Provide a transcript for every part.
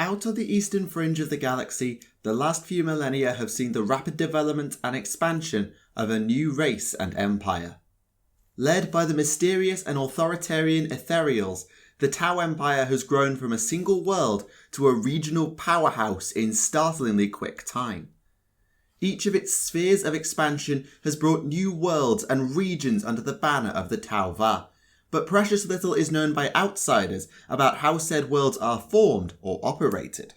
Out of the Eastern Fringe of the galaxy, the last few millennia have seen the rapid development and expansion of a new race and empire. Led by the mysterious and authoritarian Imperialis, the Tau Empire has grown from a single world to a regional powerhouse in startlingly quick time. Each of its spheres of expansion has brought new worlds and regions under the banner of the Tau Va, but precious little is known by outsiders about how said worlds are formed or operated.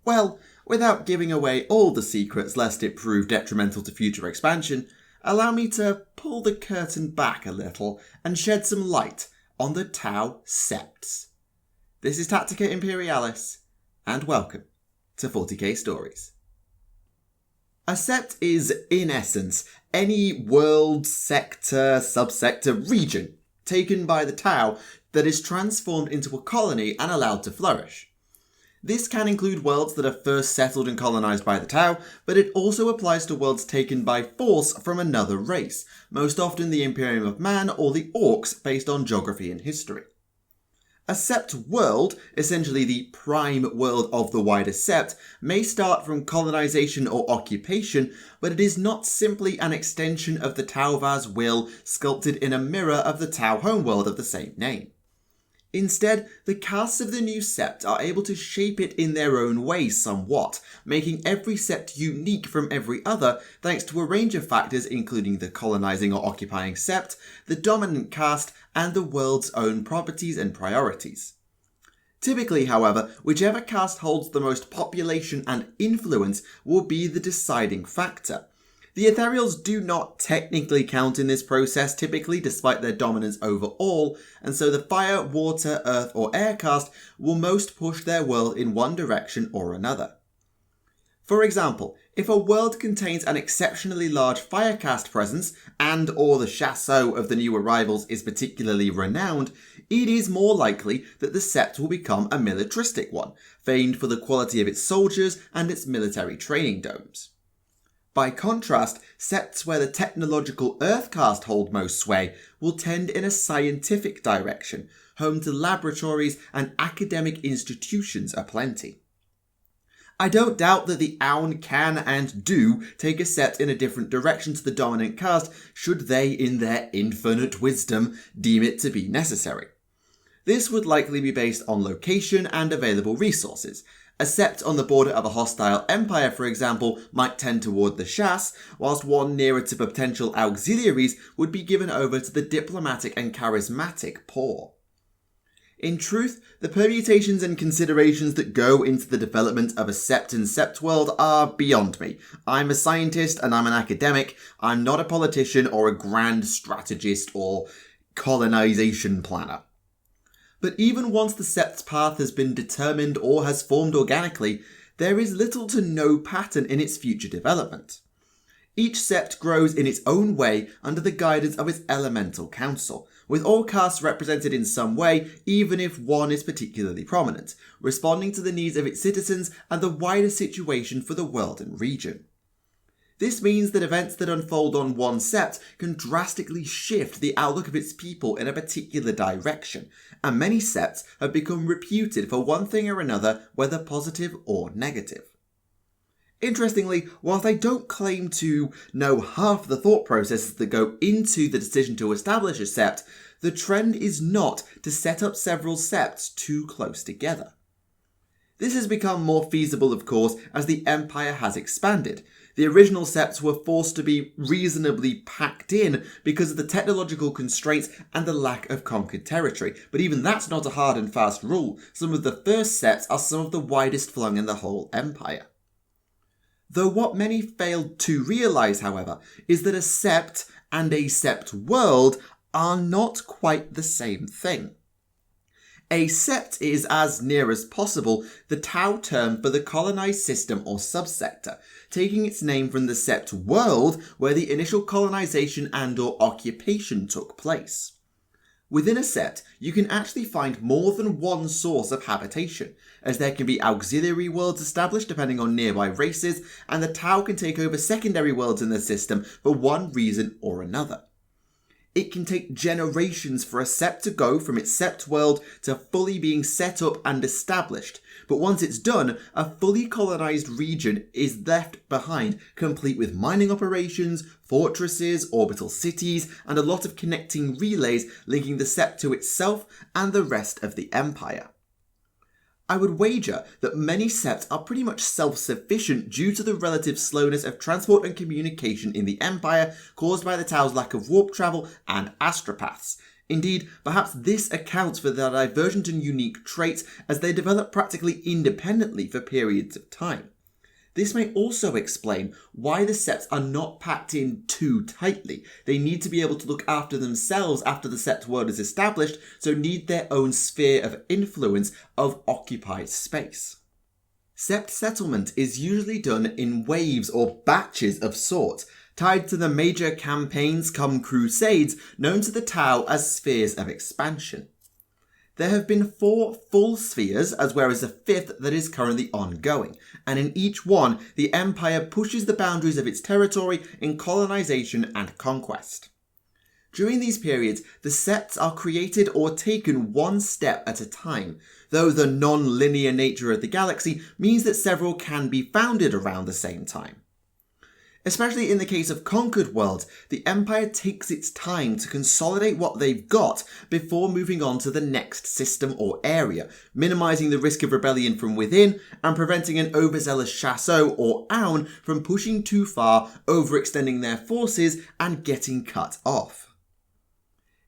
Well, without giving away all the secrets lest it prove detrimental to future expansion, allow me to pull the curtain back a little and shed some light on the Tau Septs. This is Tactica Imperialis, and welcome to 40k Stories. A sept is, in essence, any world, sector, subsector, region taken by the Tau that is transformed into a colony and allowed to flourish. This can include worlds that are first settled and colonized by the Tau, but it also applies to worlds taken by force from another race, most often the Imperium of Man or the Orcs based on geography and history. A sept world, essentially the prime world of the wider sept, may start from colonization or occupation, but it is not simply an extension of the Tau Va's will sculpted in a mirror of the Tau homeworld of the same name. Instead, the casts of the new sept are able to shape it in their own way somewhat, making every sept unique from every other thanks to a range of factors including the colonizing or occupying sept, the dominant caste, and the world's own properties and priorities. Typically, however, whichever caste holds the most population and influence will be the deciding factor. The Ethereals do not technically count in this process typically despite their dominance over all, and so the fire, water, earth or air caste will most push their world in one direction or another. For example, if a world contains an exceptionally large fire caste presence and or the chasseau of the new arrivals is particularly renowned, it is more likely that the sept will become a militaristic one, famed for the quality of its soldiers and its military training domes. By contrast, septs where the technological earth caste hold most sway will tend in a scientific direction, home to laboratories and academic institutions aplenty. I don't doubt that the Aun can and do take a sept in a different direction to the dominant caste should they, in their infinite wisdom, deem it to be necessary. This would likely be based on location and available resources. A sept on the border of a hostile empire, for example, might tend toward the chasse, whilst one nearer to potential auxiliaries would be given over to the diplomatic and charismatic poor. In truth, the permutations and considerations that go into the development of a sept and sept world are beyond me. I'm a scientist and I'm an academic. I'm not a politician or a grand strategist or colonization planner. But even once the sept's path has been determined or has formed organically, there is little to no pattern in its future development. Each sept grows in its own way under the guidance of its elemental council, with all castes represented in some way, even if one is particularly prominent, responding to the needs of its citizens and the wider situation for the world and region. This means that events that unfold on one sept can drastically shift the outlook of its people in a particular direction, and many septs have become reputed for one thing or another, whether positive or negative. Interestingly, whilst I don't claim to know half the thought processes that go into the decision to establish a sept, the trend is not to set up several septs too close together. This has become more feasible, of course, as the empire has expanded. The original septs were forced to be reasonably packed in because of the technological constraints and the lack of conquered territory, but even that's not a hard and fast rule. Some of the first septs are some of the widest flung in the whole empire. Though what many failed to realise, however, is that a sept and a sept world are not quite the same thing. A sept is, as near as possible, the Tau term for the colonised system or subsector, taking its name from the sept world where the initial colonisation and or occupation took place. Within a sept, you can actually find more than one source of habitation, as there can be auxiliary worlds established depending on nearby races, and the Tau can take over secondary worlds in the system for one reason or another. it can take generations for a sept to go from its sept world to fully being set up and established. But once it's done, a fully colonized region is left behind, complete with mining operations, fortresses, orbital cities, and a lot of connecting relays linking the sept to itself and the rest of the Empire. I would wager that many septs are pretty much self-sufficient due to the relative slowness of transport and communication in the Empire caused by the Tau's lack of warp travel and astropaths. Indeed, perhaps this accounts for their divergent and unique traits as they develop practically independently for periods of time. This may also explain why the septs are not packed in too tightly. They need to be able to look after themselves after the sept world is established, so need their own sphere of influence of occupied space. Sept settlement is usually done in waves or batches of sorts, tied to the major campaigns come crusades known to the Tau as spheres of expansion. There have been 4 full spheres, as well as a 5th that is currently ongoing, and in each one, the Empire pushes the boundaries of its territory in colonization and conquest. During these periods, the septs are created or taken one step at a time, though the non-linear nature of the galaxy means that several can be founded around the same time. Especially in the case of conquered worlds, the Empire takes its time to consolidate what they've got before moving on to the next system or area, minimising the risk of rebellion from within and preventing an overzealous Chasseau or Aun from pushing too far, overextending their forces and getting cut off.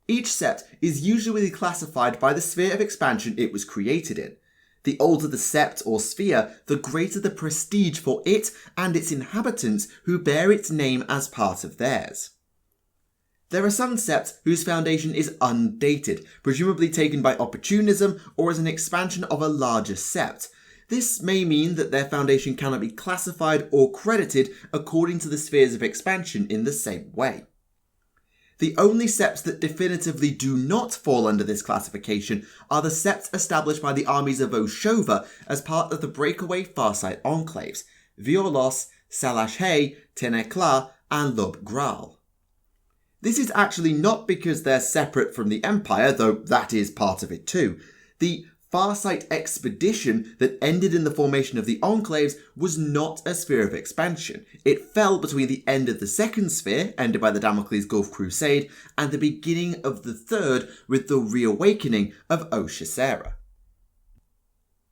Each sept is usually classified by the sphere of expansion it was created in. The older the sept or sphere, the greater the prestige for it and its inhabitants who bear its name as part of theirs. There are some septs whose foundation is undated, presumably taken by opportunism or as an expansion of a larger sept. This may mean that their foundation cannot be classified or credited according to the spheres of expansion in the same way. The only septs that definitively do not fall under this classification are the septs established by the armies of Oshova as part of the breakaway Farsight enclaves, Vior'la, Salash-Hay, Tenekla, and Lub Gral. This is actually not because they're separate from the Empire, though that is part of it too. The Farsight expedition that ended in the formation of the enclaves was not a sphere of expansion. It fell between the end of the second sphere, ended by the Damocles Gulf Crusade, and the beginning of the third with the reawakening of Oshasera.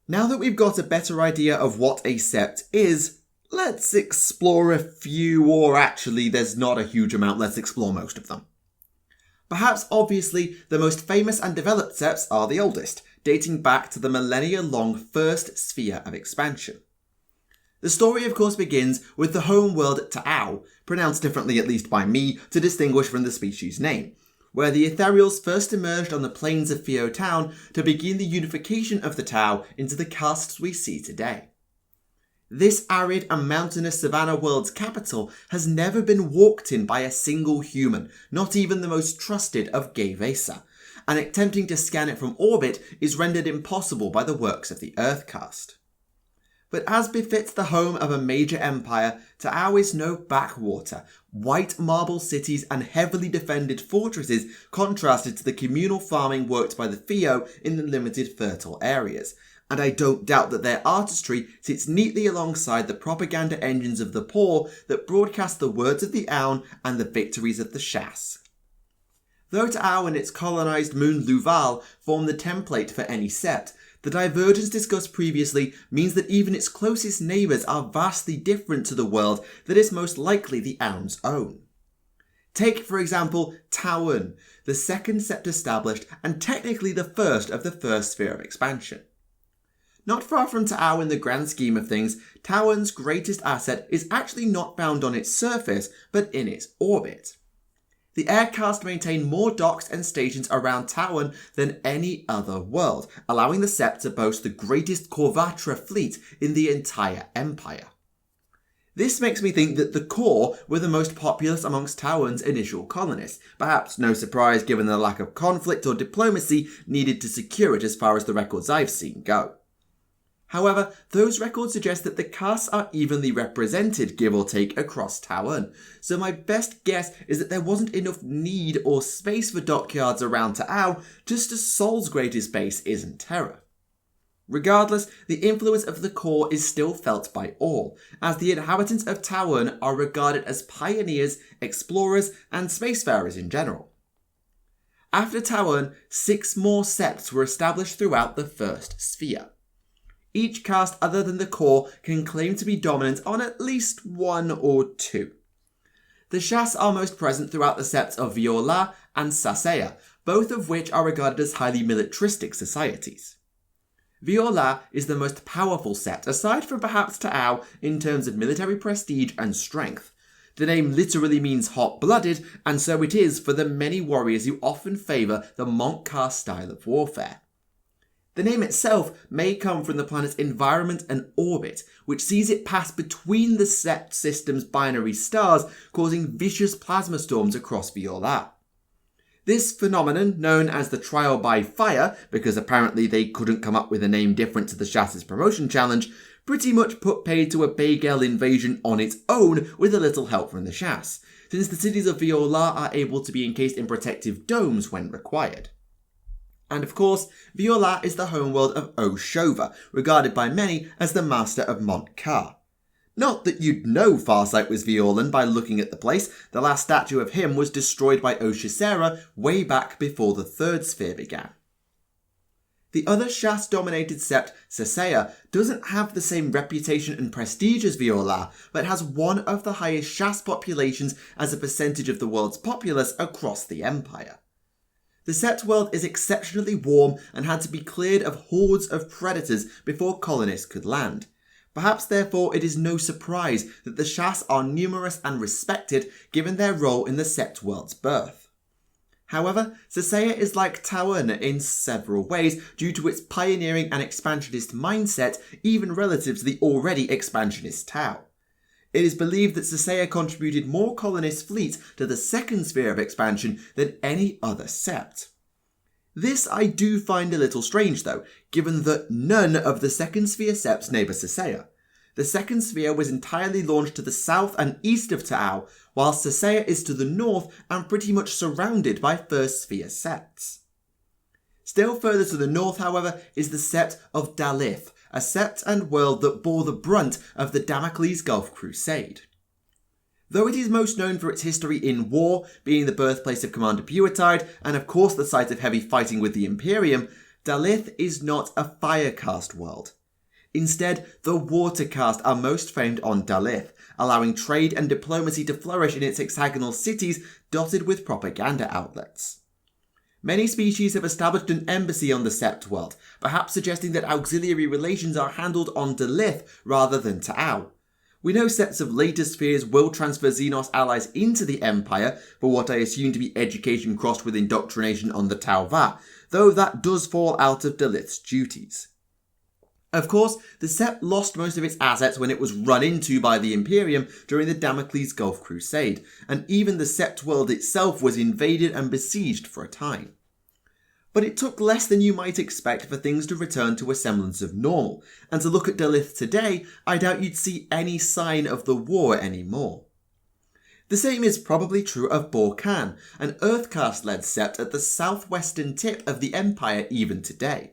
Now that we've got a better idea of what a sept is, let's explore a few, or actually there's not a huge amount, let's explore most of them. Perhaps obviously the most famous and developed septs are the oldest, dating back to the millennia-long first sphere of expansion. The story of course begins with the home world Ta'au, pronounced differently at least by me to distinguish from the species name, where the Ethereals first emerged on the plains of Phio Town to begin the unification of the Tau into the castes we see today. This arid and mountainous savannah world's capital has never been walked in by a single human, not even the most trusted of Gay Vesa, and attempting to scan it from orbit is rendered impossible by the works of the Earth caste. But as befits the home of a major empire, Ta'au is no backwater. White marble cities and heavily defended fortresses contrasted to the communal farming worked by the Phio in the limited fertile areas, and I don't doubt that their artistry sits neatly alongside the propaganda engines of the poor that broadcast the words of the Aun and the victories of the Shas. Though Ta'au and its colonised moon Luval form the template for any sept, the divergence discussed previously means that even its closest neighbours are vastly different to the world that is most likely the Aun's own. Take, for example, Tau'un, the second sept established and technically the first of the first sphere of expansion. Not far from Ta'au in the grand scheme of things, Tau'un's greatest asset is actually not found on its surface, but in its orbit. The Aircast maintain more docks and stations around Tau'un than any other world, allowing the sept to boast the greatest Corvatra fleet in the entire Empire. This makes me think that the core were the most populous amongst Tau'un's initial colonists, perhaps no surprise given the lack of conflict or diplomacy needed to secure it as far as the records I've seen go. However, those records suggest that the castes are evenly represented, give or take, across Ta'un, so my best guess is that there wasn't enough need or space for dockyards around Ta'au, just as Sol's greatest base is in Terra. Regardless, the influence of the core is still felt by all, as the inhabitants of Ta'un are regarded as pioneers, explorers, and spacefarers in general. After Ta'un, 6 more Septs were established throughout the first sphere. Each caste other than the core can claim to be dominant on at least 1 or 2. The Shas are most present throughout the Septs of Vior'la and Saseya, both of which are regarded as highly militaristic societies. Vior'la is the most powerful Sept, aside from perhaps Ta'au, in terms of military prestige and strength. The name literally means hot-blooded, and so it is for the many warriors who often favour the monk caste style of warfare. The name itself may come from the planet's environment and orbit, which sees it pass between the Sept system's binary stars, causing vicious plasma storms across Vior'la. This phenomenon, known as the Trial by Fire, because apparently they couldn't come up with a name different to the Shas's promotion challenge, pretty much put paid to a Bagel invasion on its own with a little help from the Shas, since the cities of Vior'la are able to be encased in protective domes when required. And of course, Vior'la is the homeworld of O'Shova, regarded by many as the master of Mont Ka. Not that you'd know Farsight was Vior'lan by looking at the place. The last statue of him was destroyed by O'Shisera way back before the Third Sphere began. The other Shas-dominated Sept, Saseya, doesn't have the same reputation and prestige as Vior'la, but has one of the highest Shas populations as a percentage of the world's populace across the Empire. The Sept world is exceptionally warm and had to be cleared of hordes of predators before colonists could land. Perhaps therefore it is no surprise that the Shas are numerous and respected given their role in the Sept world's birth. However, Saseya is like Ta'un in several ways due to its pioneering and expansionist mindset even relative to the already expansionist Tau. It is believed that Saseya contributed more colonist fleets to the second sphere of expansion than any other Sept. This I do find a little strange though, given that none of the second sphere Septs neighbour Saseya. The second sphere was entirely launched to the south and east of Ta'au, while Saseya is to the north and pretty much surrounded by first sphere Septs. Still further to the north, however, is the Sept of Dal'yth, a Sept and world that bore the brunt of the Damocles Gulf Crusade. Though it is most known for its history in war, being the birthplace of Commander Buatide, and of course the site of heavy fighting with the Imperium, Dal'yth is not a fire caste world. Instead, the water caste are most famed on Dal'yth, allowing trade and diplomacy to flourish in its hexagonal cities dotted with propaganda outlets. Many species have established an embassy on the Sept world, perhaps suggesting that auxiliary relations are handled on Dal'yth rather than Ta'au. We know Septs of later spheres will transfer Xenos allies into the Empire for what I assume to be education crossed with indoctrination on the Tau Va, though that does fall out of Dal'yth's duties. Of course, the Sept lost most of its assets when it was run into by the Imperium during the Damocles Gulf Crusade, and even the Sept world itself was invaded and besieged for a time. But it took less than you might expect for things to return to a semblance of normal, and to look at Dal'yth today, I doubt you'd see any sign of the war anymore. The same is probably true of Bor'kan, an Earthcast-led Sept at the southwestern tip of the Empire even today.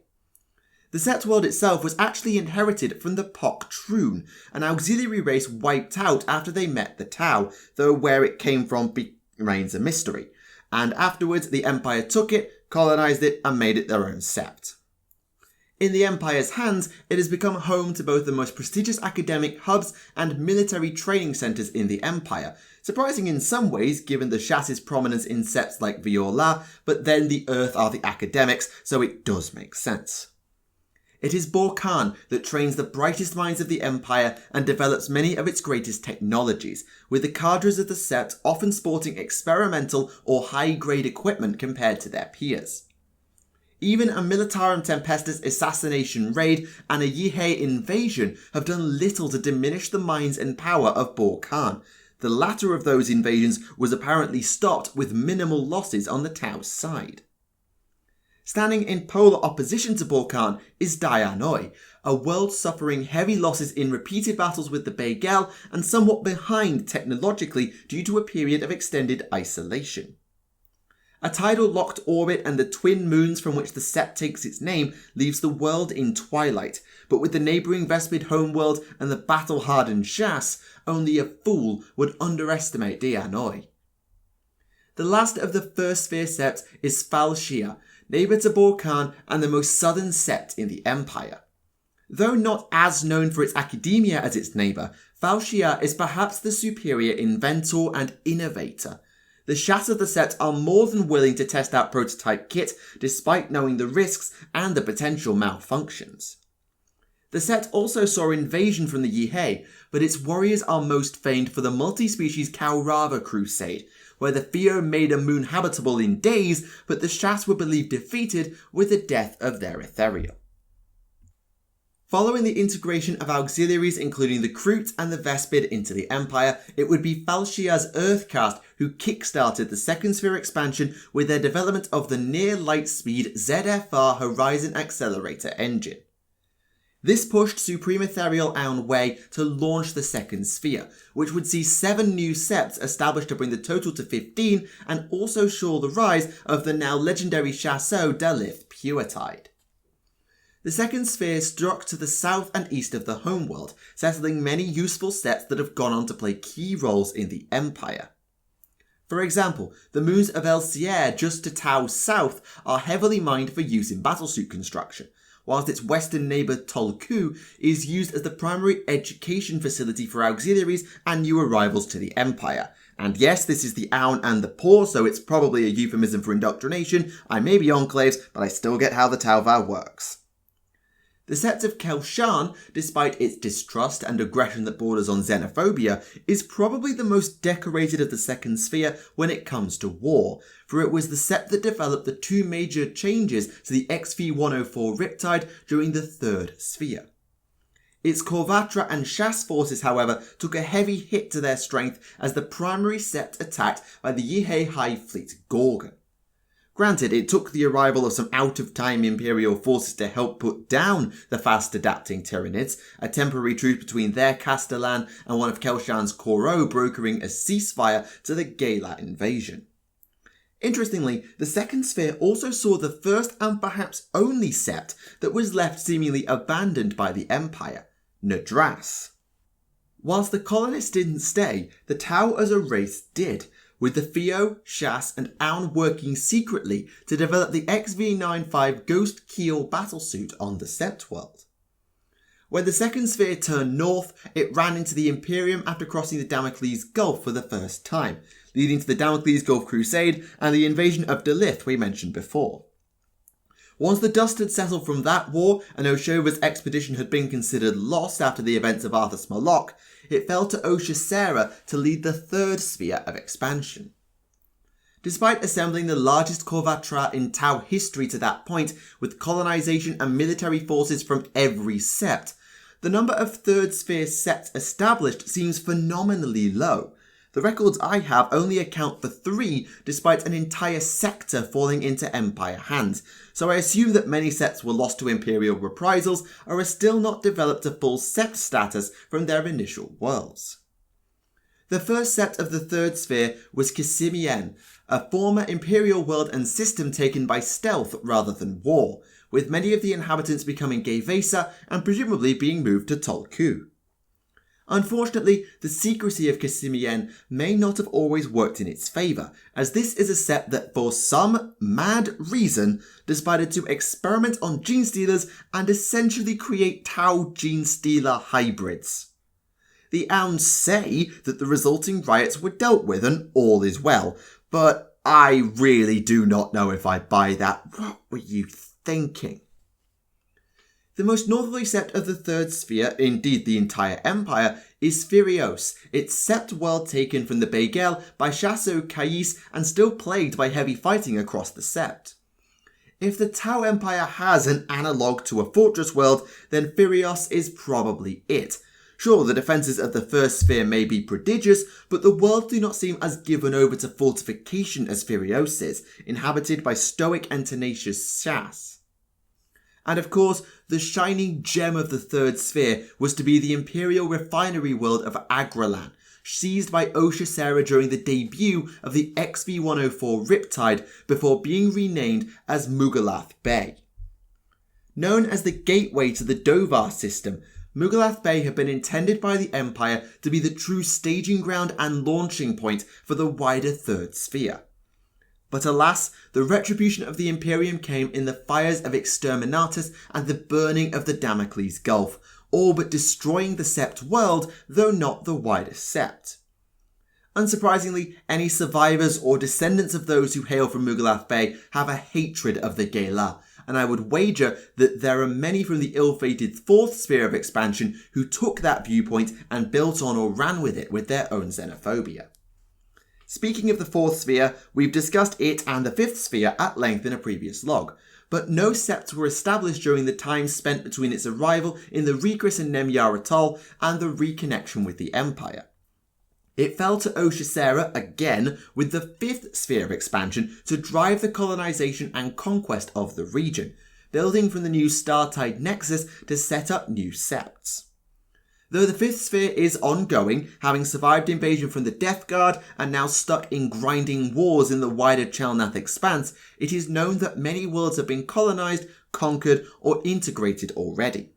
The Sept world itself was actually inherited from the Pok Troon, an auxiliary race wiped out after they met the Tau, though where it came from remains a mystery, and afterwards the Empire took it, colonised it, and made it their own Sept. In the Empire's hands, it has become home to both the most prestigious academic hubs and military training centres in the Empire, surprising in some ways given the Shas's prominence in Septs like Vior'la, but then the Earth are the academics, so it does make sense. It is Bor'kan that trains the brightest minds of the Empire and develops many of its greatest technologies, with the cadres of the Sept often sporting experimental or high-grade equipment compared to their peers. Even a Militarum Tempestus assassination raid and a Yihei invasion have done little to diminish the minds and power of Bor'kan. The latter of those invasions was apparently stopped with minimal losses on the Tau's side. Standing in polar opposition to Bor'kan is Dai Anoi, a world suffering heavy losses in repeated battles with the Beigel and somewhat behind technologically due to a period of extended isolation. A tidal locked orbit and the twin moons from which the Sept takes its name leaves the world in twilight, but with the neighbouring Vespid homeworld and the battle-hardened Shas, only a fool would underestimate Dianoi. The last of the first sphere Septs is Fal'Shia, neighbour to Bor'kan and the most southern Sept in the Empire. Though not as known for its academia as its neighbour, Fal'Shia is perhaps the superior inventor and innovator. The Shas of the Sept are more than willing to test out prototype kit despite knowing the risks and the potential malfunctions. The Sept also saw invasion from the Yihei, but its warriors are most famed for the multi-species Kaurava crusade, where the Theo made a moon habitable in days, but the Shas were believed defeated with the death of their ethereal. Following the integration of auxiliaries including the Kroot and the Vespid into the Empire, it would be Fal'Shia's Earthcast who kickstarted the Second Sphere expansion with their development of the near-light-speed ZFR Horizon Accelerator engine. This pushed Supreme Ethereal Aun Wei to launch the Second Sphere, which would see 7 new Septs established to bring the total to 15 and also show the rise of the now legendary Chasseur Dal'yth Puretide. The Second Sphere struck to the south and east of the homeworld, settling many useful Septs that have gone on to play key roles in the Empire. For example, the moons of El Sierre just to Tau's south are heavily mined for use in battlesuit construction, whilst its western neighbour Tolku is used as the primary education facility for auxiliaries and new arrivals to the Empire. And yes, this is the Aun and the Poor, so it's probably a euphemism for indoctrination. I may be enclaves, but I still get how the Tau'va works. The Sets of Cal Shan, despite its distrust and aggression that borders on xenophobia, is probably the most decorated of the Second Sphere when it comes to war, for it was the Sept that developed the 2 major changes to the XV-104 Riptide during the Third Sphere. Its Korvatra and Shas forces, however, took a heavy hit to their strength as the primary Sept attacked by the Yihei High Fleet Gorgon. Granted, it took the arrival of some out-of-time Imperial forces to help put down the fast-adapting Tyranids, a temporary truce between their Castellan and one of Cal Shan's Koro brokering a ceasefire to the Gala invasion. Interestingly, the Second Sphere also saw the first and perhaps only Sept that was left seemingly abandoned by the Empire, Nadras. Whilst the colonists didn't stay, the Tau as a race did, with the Theo, Shas and Aun working secretly to develop the XV-95 Ghost Keel battlesuit on the Sept world. When the Second Sphere turned north, it ran into the Imperium after crossing the Damocles Gulf for the first time, leading to the Damocles Gulf Crusade and the invasion of Dal'yth we mentioned before. Once the dust had settled from that war and Oshova's expedition had been considered lost after the events of Arthas Moloch, it fell to Oshasera to lead the Third Sphere of expansion. Despite assembling the largest Korvatra in Tau history to that point, with colonization and military forces from every Sept, the number of Third Sphere Septs established seems phenomenally low. The records I have only account for 3, despite an entire sector falling into Empire hands, so I assume that many Septs were lost to Imperial reprisals or are still not developed to full Sept status from their initial worlds. The first Sept of the Third Sphere was Kisimien, a former Imperial world and system taken by stealth rather than war, with many of the inhabitants becoming Gevesa and presumably being moved to Tolku. Unfortunately, the secrecy of Kisimien may not have always worked in its favour, as this is a Sept that for some mad reason decided to experiment on gene stealers and essentially create Tau gene stealer hybrids. The Aun say that the resulting riots were dealt with and all is well, but I really do not know if I buy that. What were you thinking? The most northerly Sept of the Third Sphere, indeed the entire Empire, is Phirios, its Sept world taken from the Beigel by Chasseur Kais and still plagued by heavy fighting across the Sept. If the Tau Empire has an analogue to a fortress world, then Phirios is probably it. Sure, the defences of the First Sphere may be prodigious, but the worlds do not seem as given over to fortification as Phirios is, inhabited by stoic and tenacious Shas. And of course, the shining gem of the third sphere was to be the Imperial refinery world of Agralan, seized by Oshasera during the debut of the XV-104 Riptide before being renamed as Mugalath Bay. Known as the gateway to the Dovar system, Mugalath Bay had been intended by the Empire to be the true staging ground and launching point for the wider Third Sphere. But alas, the retribution of the Imperium came in the fires of Exterminatus and the burning of the Damocles Gulf, all but destroying the Sept world, though not the wider Sept. Unsurprisingly, any survivors or descendants of those who hail from Mugalath Bay have a hatred of the Gela, and I would wager that there are many from the ill-fated Fourth Sphere of Expansion who took that viewpoint and built on or ran with it with their own xenophobia. Speaking of the Fourth Sphere, we've discussed it and the Fifth Sphere at length in a previous log, but no Septs were established during the time spent between its arrival in the Regris and Nemyar Atoll and the reconnection with the Empire. It fell to Oshasera again with the Fifth Sphere of Expansion to drive the colonization and conquest of the region, building from the new Startide Nexus to set up new Septs. Though the Fifth Sphere is ongoing, having survived invasion from the Death Guard and now stuck in grinding wars in the wider Chalnath expanse, it is known that many worlds have been colonized, conquered, or integrated already.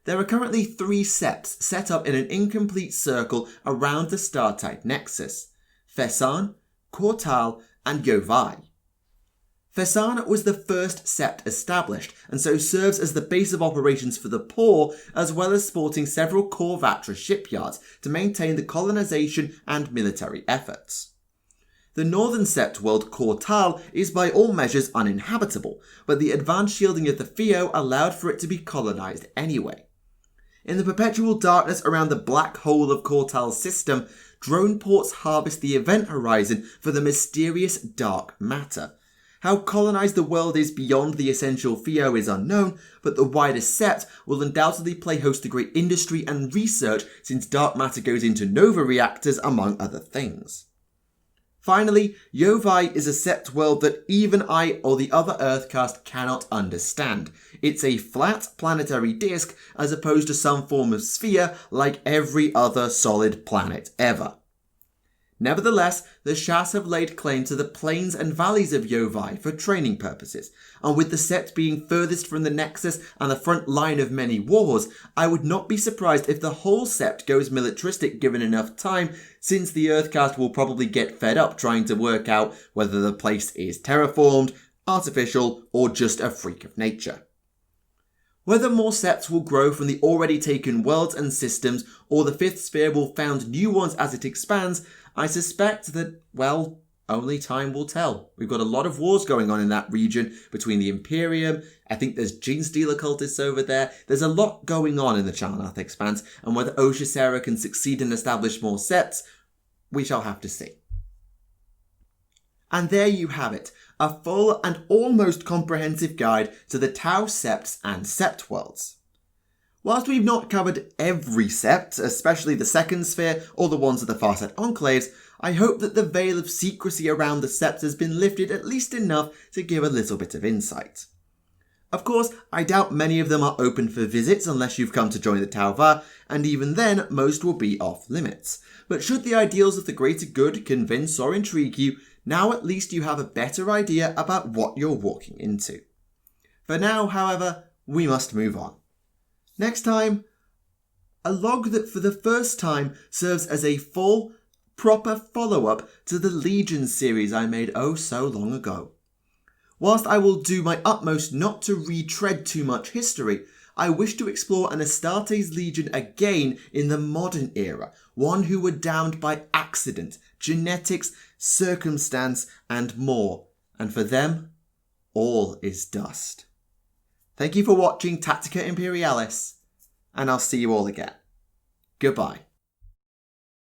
There are currently 3 Septs set up in an incomplete circle around the Startide Nexus: Fesan, Kortal, and Yovai. Fesan was the first Sept established, and so serves as the base of operations for the poor, as well as sporting several core Vatra shipyards to maintain the colonization and military efforts. The northern Sept world Kortal is by all measures uninhabitable, but the advanced shielding of the Theo allowed for it to be colonized anyway. In the perpetual darkness around the black hole of Kortal's system, drone ports harvest the event horizon for the mysterious dark matter. How colonized the world is beyond the essential Theo is unknown, but the wider Sept will undoubtedly play host to great industry and research since dark matter goes into nova reactors among other things. Finally, Yovai is a Sept world that even I or the other Earthcast cannot understand. It's a flat planetary disk as opposed to some form of sphere like every other solid planet ever. Nevertheless, the Shas have laid claim to the plains and valleys of Yovai for training purposes, and with the Sept being furthest from the Nexus and the front line of many wars, I would not be surprised if the whole Sept goes militaristic given enough time, since the Earthcast will probably get fed up trying to work out whether the place is terraformed, artificial, or just a freak of nature. Whether more Septs will grow from the already taken worlds and systems, or the Fifth Sphere will found new ones as it expands, I suspect that, well, only time will tell. We've got a lot of wars going on in that region between the Imperium, I think there's Genestealer cultists over there, there's a lot going on in the Chalnath expanse, and whether Oshasera can succeed and establish more Septs, we shall have to see. And there you have it, a full and almost comprehensive guide to the Tau Septs and Sept worlds. Whilst we've not covered every Sept, especially the Second Sphere or the ones of the Farset Enclaves, I hope that the veil of secrecy around the Septs has been lifted at least enough to give a little bit of insight. Of course, I doubt many of them are open for visits unless you've come to join the Tau Va, and even then most will be off limits. But should the ideals of the greater good convince or intrigue you, now at least you have a better idea about what you're walking into. For now, however, we must move on. Next time, a log that for the first time serves as a full, proper follow-up to the Legion series I made oh so long ago. Whilst I will do my utmost not to retread too much history, I wish to explore an Astartes Legion again in the modern era, one who were downed by accident, genetics, circumstance, and more, and for them, all is dust. Thank you for watching Tactica Imperialis, and I'll see you all again. Goodbye.